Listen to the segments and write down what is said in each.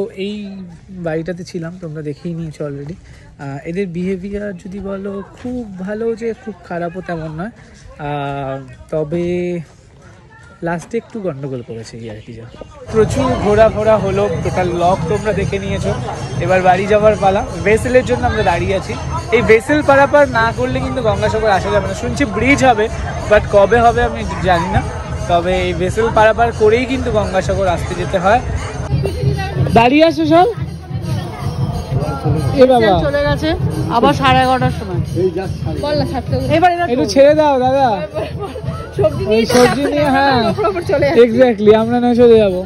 তো এই বাড়িটাতে ছিলাম, তোমরা দেখেই নিয়েছো অলরেডি। এদের বিহেভিয়ার যদি বলো খুব ভালো, যে খুব খারাপও তেমন নয়, তবে লাস্টে একটু গন্ডগোল করেছে এই আর কি। যা প্রচুর ঘোরাফোরা হলো, টোটাল লক তোমরা দেখে নিয়েছো। এবার বাড়ি যাওয়ার পালা। ভেসেলের জন্য আমরা দাঁড়িয়ে আছি। এই ভেসেল পারাপার না করলে কিন্তু গঙ্গাসাগর আসা যাবে না। শুনছি ব্রিজ হবে, বাট কবে হবে আমি জানি না। তবে এই ভেসেল পারাপার করেই কিন্তু গঙ্গাসাগর আসতে যেতে হয়। দাঁড়িয়ে আসো সব। এ বাবা চলে গেছে আবার 11:30টার সময়। একটু ছেড়ে দাও দাদা, সবজি নিয়ে। হ্যাঁ এক্স্যাক্টলি, আমরা না চলে যাবো।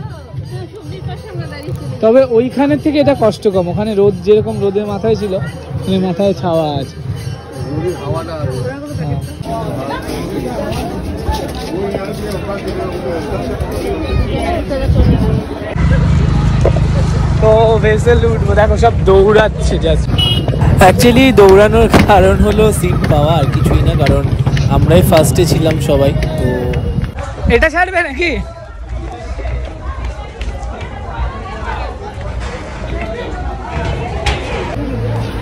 তবে ওইখানের থেকে এটা কষ্ট কম। ওখানে রোদ যেরকম রোদের মাথায় ছিল, মাথায় ছাওয়া আছে। তো ভেসেল উঠবো, দেখো সব দৌড়াচ্ছে জাস্ট। অ্যাকচুয়ালি দৌড়ানোর কারণ হলো সিট পাওয়া, আর কিছুই না। কারণ আমরাই ফার্স্টে ছিলাম সবাই। তো এটা ছাড়বে নাকি?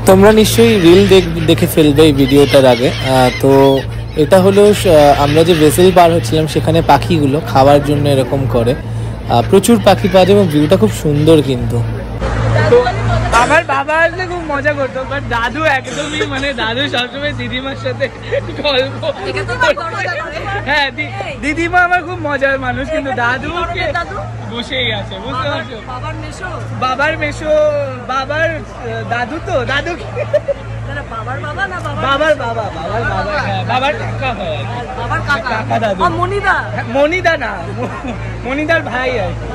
তোমরা নিশ্চয়ই রিল দেখে ফেলবে এই ভিডিওটার আগে। তো এটা হলো আমরা যে ভেসেল পার হচ্ছিলাম, সেখানে পাখিগুলো খাওয়ার জন্য এরকম করে। প্রচুর পাখি পাওয়া যায় এবং ভিউটা খুব সুন্দর। কিন্তু আমার বাবা আসলে খুব মজা করতো, বাট দাদু একদমই দাদু সবসময় দিদিমার সাথে গল্প। হ্যাঁ দিদিমা আমার খুব মজার মানুষ, কিন্তু দাদু বসেই আছে, বুঝতে পারছো? বাবার মেশো, বাবার দাদু। তো দাদু বাবার বাবা না বাবার বাবা? বাবার বাবা, হ্যাঁ বাবার কাকা হয়, বাবার কাকা দাদু। মনিদা না, মনিদার ভাই আর কি,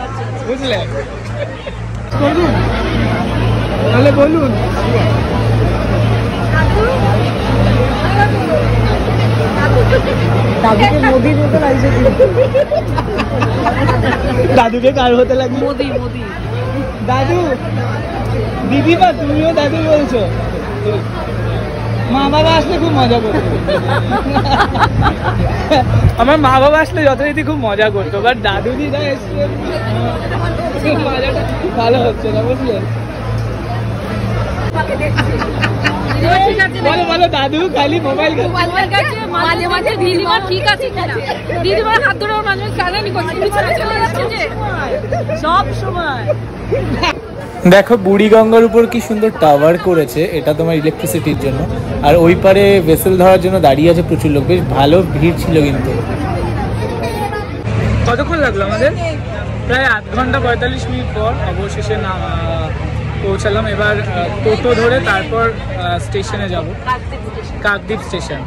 বুঝলে? তাহলে বলুন। দাদুকে মোদির মতো লাগছে। দাদুকে কার হতে লাগে? মোদি। দাদু দিদিমা, তুমিও দাদু বলছো? মা বাবা আসলে খুব মজা করতো। আমার মা বাবা আসলে যথারীতি খুব মজা করতো, বাট দাদু দিদা এসে মজাটা ভালো হচ্ছে না, বুঝলে? বলো দাদু খালি মোবাইল মাঝে মাঝে দিদিমা ঠিক আছে কিনা, দিদিমার হাত ধরে ওর মাঝে কানানি করছে, চলে যাচ্ছে যে সব সময়। দেখো বুড়িগঙ্গার উপর কি সুন্দর টাওয়ার করেছে, এটা তোমার ইলেকট্রিসিটির জন্য। আর ওই পারে ভেসেল ধরার জন্য দাঁড়িয়ে আছে প্রচুর লোক, বেশ ভালো ভিড় ছিল। কিন্তু কতক্ষণ লাগলো আমাদের? প্রায় 8 ঘন্টা 45 মিনিট পর অবশেষে পৌঁছালাম। এবার টোটো ধরে তারপর স্টেশনে যাব, কাকদ্বীপ স্টেশন।